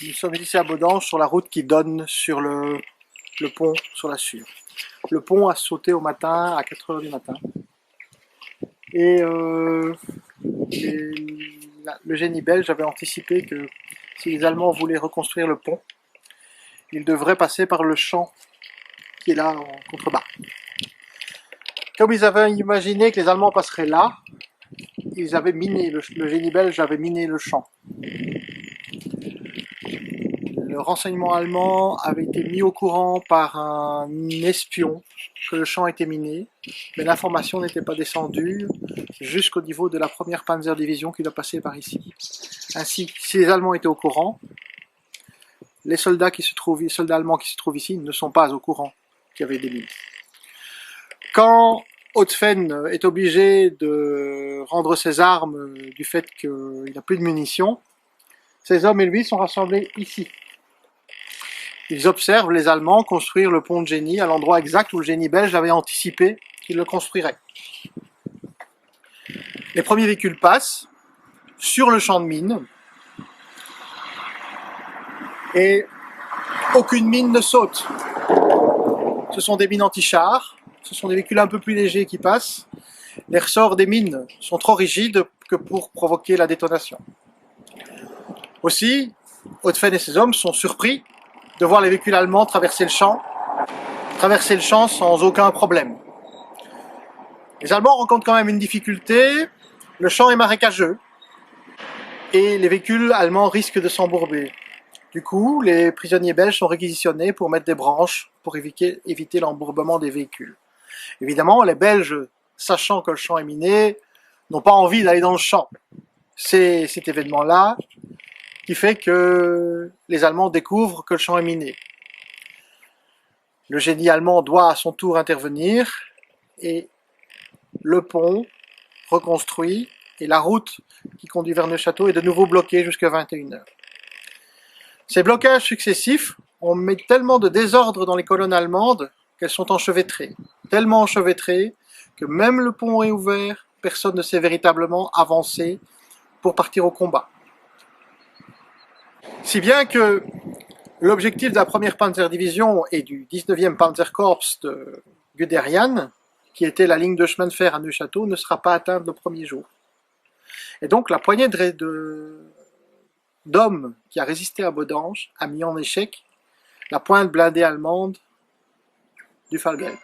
Nous sommes ici à Baudange sur la route qui donne sur le pont sur la Sûre. Le pont a sauté au matin, à 4 h du matin. Et le génie belge avait anticipé que si les Allemands voulaient reconstruire le pont, ils devraient passer par le champ qui est là en contrebas. Comme ils avaient imaginé que les Allemands passeraient là, ils avaient miné, le génie belge avait miné le champ. Le renseignement allemand avait été mis au courant par un espion que le champ était miné, mais l'information n'était pas descendue jusqu'au niveau de la première Panzerdivision qui doit passer par ici. Ainsi, si les Allemands étaient au courant, les soldats allemands qui se trouvent ici ne sont pas au courant qu'il y avait des mines. Quand Hautefenne est obligé de rendre ses armes du fait qu'il n'a plus de munitions, ses hommes et lui sont rassemblés ici. Ils observent les Allemands construire le pont de génie à l'endroit exact où le génie belge avait anticipé qu'il le construirait. Les premiers véhicules passent sur le champ de mines et aucune mine ne saute. Ce sont des mines anti-chars, ce sont des véhicules un peu plus légers qui passent. Les ressorts des mines sont trop rigides que pour provoquer la détonation. Aussi, Hautefenne et ses hommes sont surpris de voir les véhicules allemands traverser le champ sans aucun problème. Les Allemands rencontrent quand même une difficulté, le champ est marécageux et les véhicules allemands risquent de s'embourber. Du coup, les prisonniers belges sont réquisitionnés pour mettre des branches pour éviter l'embourbement des véhicules. Évidemment, les Belges, sachant que le champ est miné, n'ont pas envie d'aller dans le champ. C'est cet événement-là qui fait que les Allemands découvrent que le champ est miné. Le génie allemand doit à son tour intervenir et le pont reconstruit et la route qui conduit vers Neuchâteau est de nouveau bloquée jusqu'à 21 h. Ces blocages successifs ont mis tellement de désordre dans les colonnes allemandes qu'elles sont enchevêtrées. Tellement enchevêtrées que même le pont est ouvert, personne ne sait véritablement avancer pour partir au combat. Si bien que l'objectif de la première Panzerdivision et du 19e Panzerkorps de Guderian, qui était la ligne de chemin de fer à Neuchâteau, ne sera pas atteinte le premier jour. Et donc la poignée d'hommes qui a résisté à Baudange a mis en échec la pointe blindée allemande du Fallgelb.